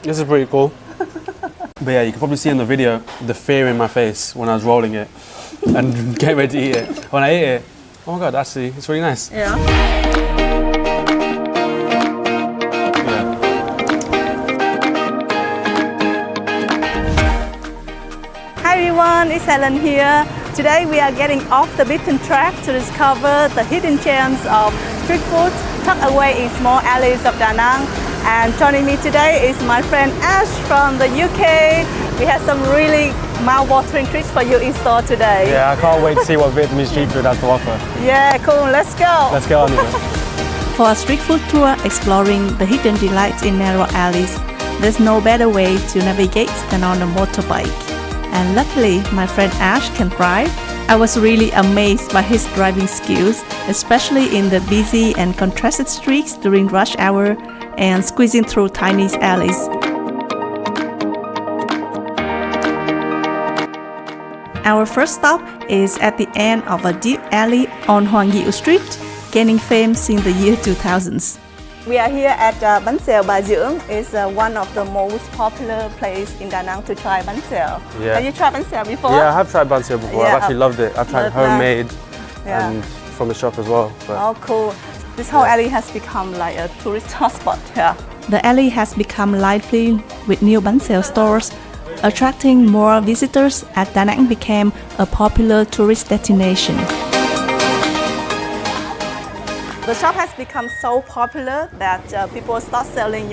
This is pretty cool. But yeah, you can probably see in the video the fear in my face when I was rolling it and getting ready to eat it. When I ate it, oh my god, actually, it's really nice. Yeah. Hi everyone, it's Helen here. Today we are getting off the beaten track to discover the hidden gems of street food tucked away in small alleys of Danang. And joining me today is my friend Ash from the UK. We have some really mouth-watering treats for you in store today. Yeah, I can't wait to see what Vietnamese street food has to offer. Yeah, cool. Let's go. Let's go on with it. For a street food tour exploring the hidden delights in narrow alleys, there's no better way to navigate than on a motorbike. And luckily, my friend Ash can drive. I was really amazed by his driving skills, especially in the busy and congested streets during rush hour and squeezing through tiny alleys. Our first stop is at the end of a deep alley on Hoang Street, gaining fame since the year 2000s. We are here at Bánh Bà Dưỡng. It's one of the most popular places in Danang to try bánh xèo. Yeah. Have you tried bánh xèo before? Yeah, I have tried bánh xèo before. Yeah. I've actually loved it. I've tried homemade and from the shop as well. But oh, cool. This whole alley has become like a tourist hotspot here. The alley has become lively with new bánh xèo stores, attracting more visitors as Danang became a popular tourist destination. The shop has become so popular that people start selling,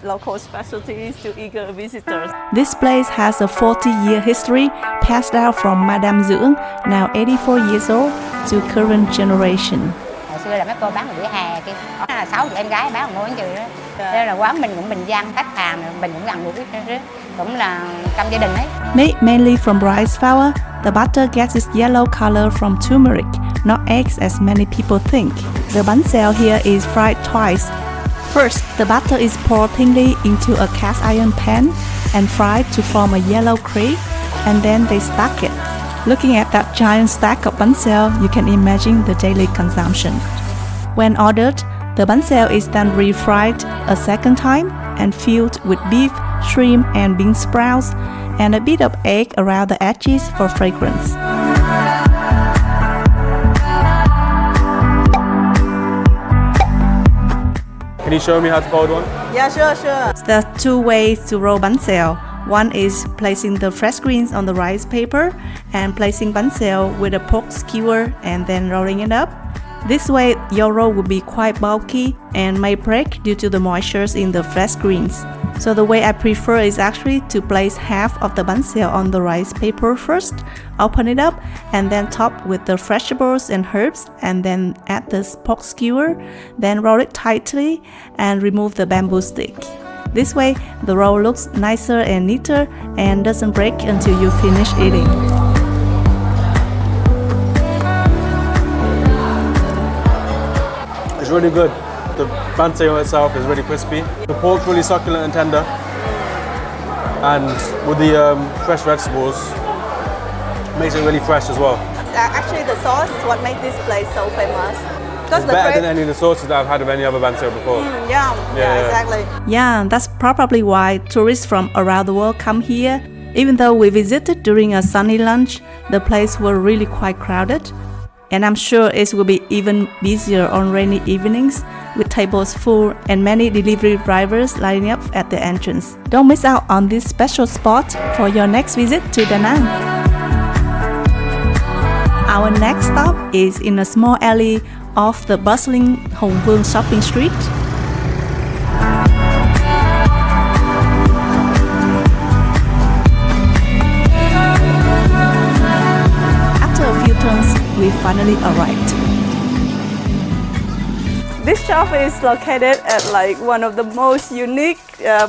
local specialties to eager visitors. This place has a 40-year history passed down from Madame Dưỡng, now 84 years old, to current generation. Hồi xưa là mấy cô bán ở vỉa hè kia, 6 chị em gái bán ở ngôi bánh chừ đó. Thế là quán mình cũng bình dân, khách hàng mình cũng gần gũi, cũng là trong gia đình ấy. Made mainly from rice flour, the butter gets its yellow color from turmeric, not eggs as many people think. The bánh xèo here is fried twice. First, the butter is poured thinly into a cast iron pan and fried to form a yellow crepe, and then they stack it. Looking at that giant stack of bánh xèo, you can imagine the daily consumption. When ordered, the bánh xèo is then refried a second time and filled with beef, shrimp and bean sprouts, and a bit of egg around the edges for fragrance. can you show me how to fold one? Yeah, sure. There are two ways to roll bánh xèo. One is placing the fresh greens on the rice paper and placing bánh xèo with a pork skewer and then rolling it up. This way, your roll will be quite bulky and may break due to the moistures in the fresh greens. So the way I prefer is actually to place half of the bánh xèo on the rice paper first, open it up, and then top with the vegetables and herbs, and then add the pork skewer, then roll it tightly and remove the bamboo stick. This way, the roll looks nicer and neater and doesn't break until you finish eating. It's really good. The bánh xèo itself is really crispy. The pork's really succulent and tender. And with the fresh vegetables, makes it really fresh as well. Actually, the sauce is what makes this place so famous. It's better than any of the sauces that I've had of any other bánh xèo before. Yeah, exactly. Yeah, that's probably why tourists from around the world come here. Even though we visited during a sunny lunch, the place was really quite crowded. And I'm sure it will be even busier on rainy evenings with tables full and many delivery drivers lining up at the entrance. Don't miss out on this special spot for your next visit to Danang. Our next stop is in a small alley off the bustling Vuong shopping street. After a few turns, we finally arrived. This shop is located at like one of the most unique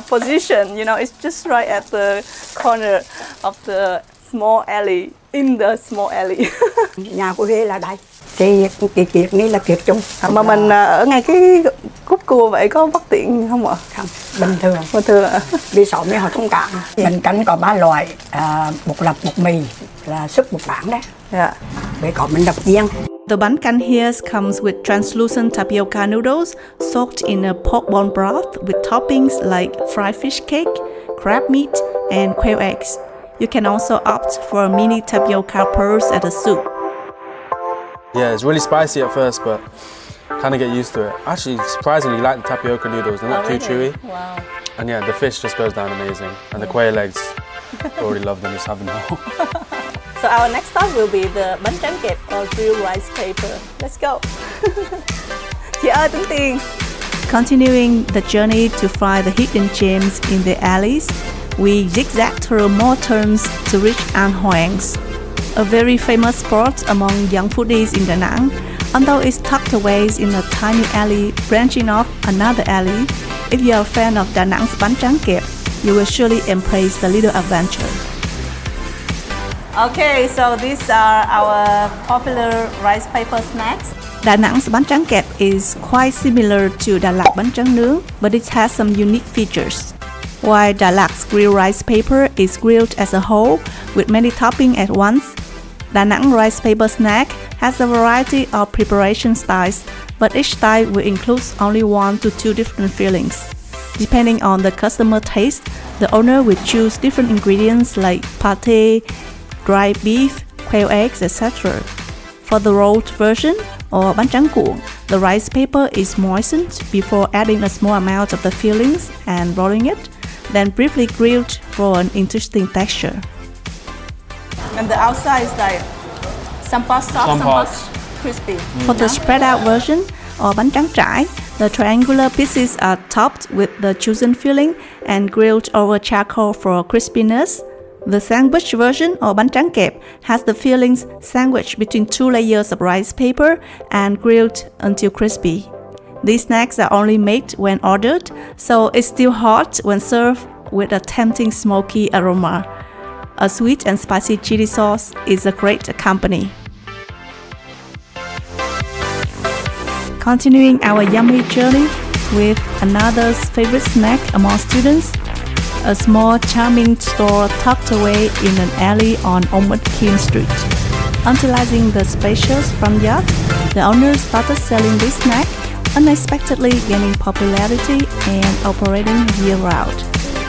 position. It's just right at the corner of the small alley, in the small alley. Nhà của Huế là đây. Cái kiệt này là kiệt chung. Mà mình ở ngay cái khúc cua vậy có bất tiện không ạ? Không, bình thường. Bình thường ạ. Đi sổ mới họ thông cảm. Mình canh có 3 loại, bột lập, bột mì, là súp bột bản đấy. Dạ. Vậy có mình đập Dien. The bánh canh here comes with translucent tapioca noodles soaked in a pork bone broth with toppings like fried fish cake, crab meat, and quail eggs. You can also opt for mini tapioca pearls at the soup. Yeah, it's really spicy at first, but kind of get used to it. Actually, surprisingly like the tapioca noodles. They're not too chewy. Wow. And yeah, the fish just goes down amazing. And the quail eggs, already love them, just having them all. So our next stop will be the bánh tráng kẹp or grilled rice paper. Let's go. Chị ơi, tính tiền. Continuing the journey to find the hidden gems in the alleys, we zigzag through more turns to reach Hoang's, a very famous spot among young foodies in Danang. Although it's tucked away in a tiny alley branching off another alley, if you are a fan of Danang's bánh tráng kẹp, you will surely embrace the little adventure. Okay, so these are our popular rice paper snacks. Da Nang's bánh tráng kẹp is quite similar to Đà Lạt bánh tráng nướng, but it has some unique features. While Đà Lạt grilled rice paper is grilled as a whole with many toppings at once, Da Nang rice paper snack has a variety of preparation styles, but each style will include only 1 to 2 different fillings. Depending on the customer taste, the owner will choose different ingredients like pate, dry beef, quail eggs, etc. For the rolled version, or bánh tráng cuốn, the rice paper is moistened before adding a small amount of the fillings and rolling it, then briefly grilled for an interesting texture. And the outside is like some parts soft, some parts crispy. For the spread out version, or bánh tráng trải, the triangular pieces are topped with the chosen filling and grilled over charcoal for crispiness. The sandwich version, or bánh tráng kẹp, has the fillings sandwiched between 2 layers of rice paper and grilled until crispy. These snacks are only made when ordered, so it's still hot when served with a tempting smoky aroma. A sweet and spicy chili sauce is a great accompany. Continuing our yummy journey with another favorite snack among students, a small charming store tucked away in an alley on Ong Ich Khiem Street. Utilizing the spacious front yard, the owner started selling this snack, unexpectedly gaining popularity and operating year-round.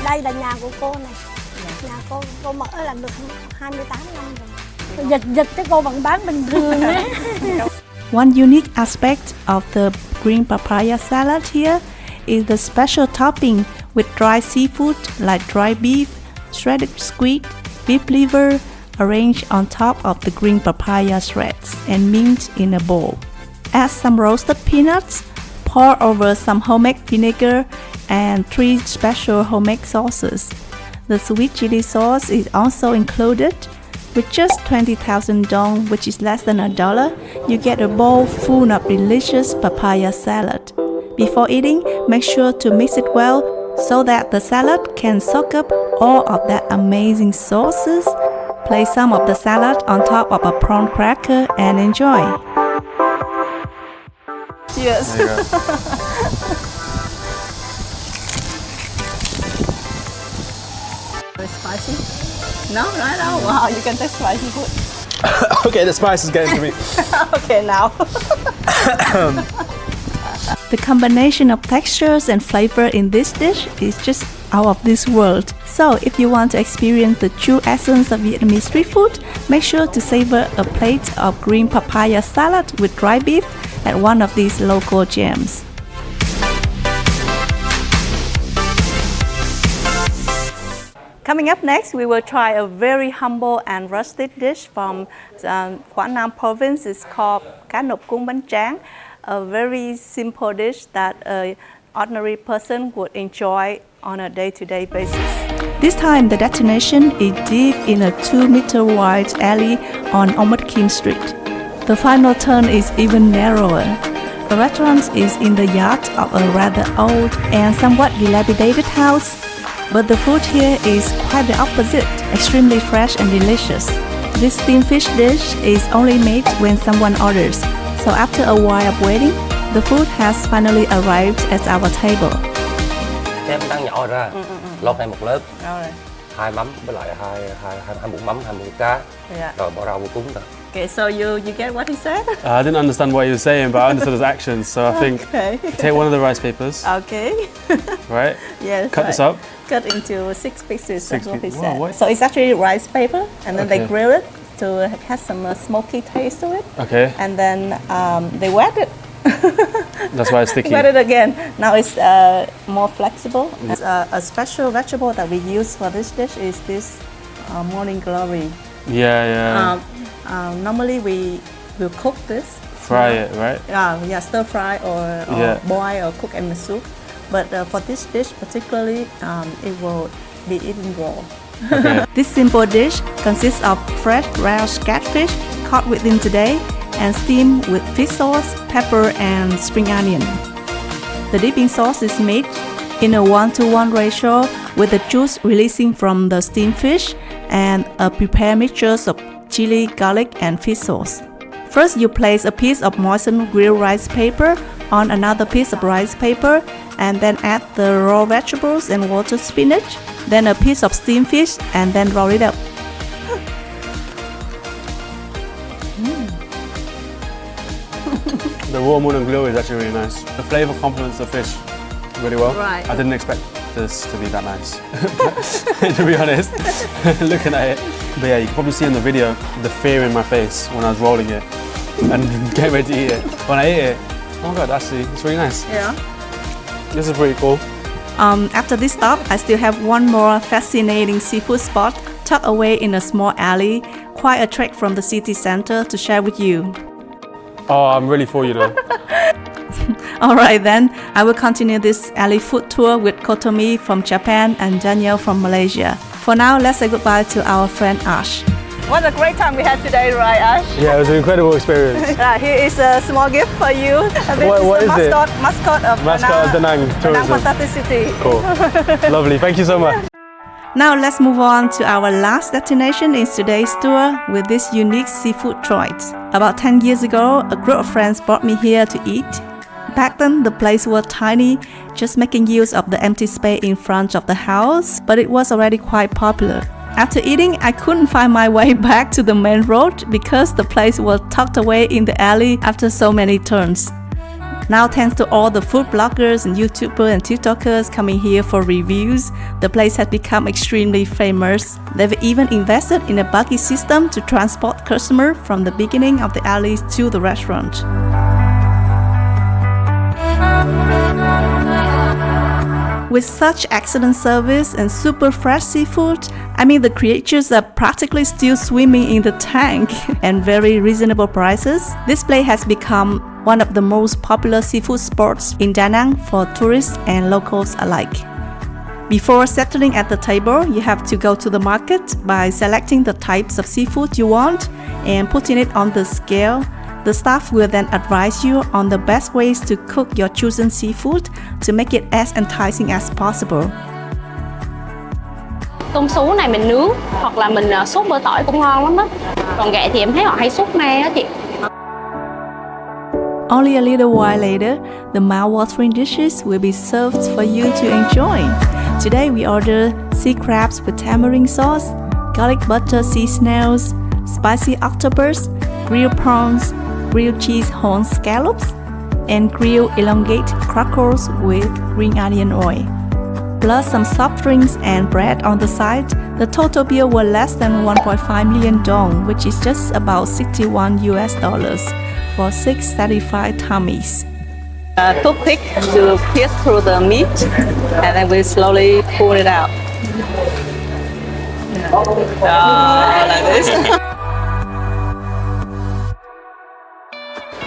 Đây là nhà của cô này. Nhà cô mở làm được 28 năm rồi. Dịch cái cô vẫn bán bình thường á. One unique aspect of the green papaya salad here is the special topping with dry seafood like dry beef, shredded squid, beef liver arranged on top of the green papaya shreds and mint in a bowl. Add some roasted peanuts, pour over some homemade vinegar and 3 special homemade sauces. The sweet chili sauce is also included. With just 20,000 dong, which is less than $1, you get a bowl full of delicious papaya salad. Before eating, make sure to mix it well so that the salad can soak up all of that amazing sauces. Place some of the salad on top of a prawn cracker and enjoy. Cheers! There you go. Very spicy? No, right now. Wow, you can taste spicy food. Okay, the spice is getting to me. Okay, now. The combination of textures and flavor in this dish is just out of this world. So, if you want to experience the true essence of Vietnamese street food, make sure to savor a plate of green papaya salad with dry beef at one of these local gems. Coming up next, we will try a very humble and rustic dish from Quảng Nam province. It's called cá nộp cuốn bánh tráng, a very simple dish that an ordinary person would enjoy on a day-to-day basis. This time, the destination is deep in a 2-meter wide alley on Ong Ich Khiem Street. The final turn is even narrower. The restaurant is in the yard of a rather old and somewhat dilapidated house. But the food here is quite the opposite, extremely fresh and delicious. This steamed fish dish is only made when someone orders, so after a while of waiting, the food has finally arrived at our table. Em đang nhỏ ra, lót này một lớp, Rồi. 2 mắm với lại hai muỗng mắm, 2 muỗng cá, rồi bỏ rau vô cuốn rồi. Okay, so you get what he said? I didn't understand what he was saying, but I understood his actions. So I think Okay. take one of the rice papers, Okay. right? Yes. Cut this up. Cut into 6 pieces. Six That's what he pieces. said. Wow, what? So it's actually rice paper, and then they Okay. grill it to have some smoky taste to it, Okay, and then they wet it. that's why it's sticky. Wet it again. Now it's more flexible. A special vegetable that we use for this dish is this morning glory. Yeah. Normally we will cook this. Fry it, right? Yeah, stir fry or Yeah. boil or cook in the soup. But for this dish particularly, it will be eaten raw. Okay. This simple dish consists of fresh roast catfish caught within today and steamed with fish sauce, pepper, and spring onion. The dipping sauce is made in a 1-to-1 ratio with the juice releasing from the steamed fish and a prepared mixture of chili, garlic, and fish sauce. First, you place a piece of moistened grilled rice paper on another piece of rice paper and then add the raw vegetables and water spinach, then a piece of steamed fish and then roll it up. The raw morning glory is actually really nice. The flavor complements the fish really well. Right. I didn't expect this to be that nice, to be honest, looking at it. But yeah, you can probably see in the video the fear in my face when I was rolling it and getting ready to eat it. When I ate it, oh my god, actually, it's really nice. Yeah. This is pretty cool. After this stop, I still have one more fascinating seafood spot tucked away in a small alley, quite a trek from the city center to share with you. Oh, I'm really for you now. Alright then, I will continue this alley food tour with Kotomi from Japan and Daniel from Malaysia. For now, let's say goodbye to our friend Ash. What a great time we had today, right Ash? Yeah, it was an incredible experience. Here is a small gift for you. What is it? Mascot of Danang tourism. Fantasticity. Cool. Lovely, thank you so much. Now let's move on to our last destination in today's tour with this unique seafood joint. About 10 years ago, a group of friends brought me here to eat. Back then, the place was tiny, just making use of the empty space in front of the house, but it was already quite popular. After eating, I couldn't find my way back to the main road because the place was tucked away in the alley after so many turns. Now, thanks to all the food bloggers and YouTubers and TikTokers coming here for reviews, the place has become extremely famous. They've even invested in a buggy system to transport customers from the beginning of the alley to the restaurant. With such excellent service and super fresh seafood, the creatures are practically still swimming in the tank and very reasonable prices. This place has become one of the most popular seafood spots in Danang for tourists and locals alike. Before settling at the table, you have to go to the market by selecting the types of seafood you want and putting it on the scale. The staff will then advise you on the best ways to cook your chosen seafood to make it as enticing as possible. Tôm sú này mình nướng hoặc là mình sốt bơ tỏi cũng ngon lắm á. Còn ghẹ thì em thấy họ hay sốt me á chị. Only a little while later, the mouth-watering dishes will be served for you to enjoy. Today we order sea crabs with tamarind sauce, garlic butter sea snails, spicy octopus, grilled prawns, grilled cheese horn scallops, and grilled elongate crackers with green onion oil. Plus some soft drinks and bread on the side, the total bill was less than 1.5 million dong, which is just about $61 for 6 satisfied tummies. Toothpick to pierce through the meat, and then we slowly pull it out. Like this.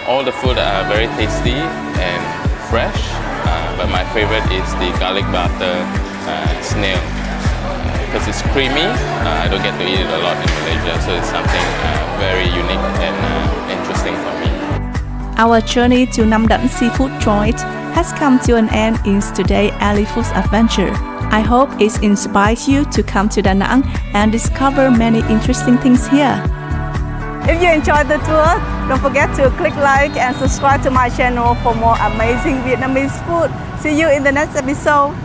All the food are very tasty and fresh, but my favorite is the garlic butter snail because it's creamy. I don't get to eat it a lot in Malaysia, so it's something very unique and interesting for me. Our journey to Nnoi seafood joint has come to an end in today's alley foods adventure. I hope it inspires you to come to Danang and discover many interesting things here. If you enjoyed the tour, don't forget to click like and subscribe to my channel for more amazing Vietnamese food. See you in the next episode.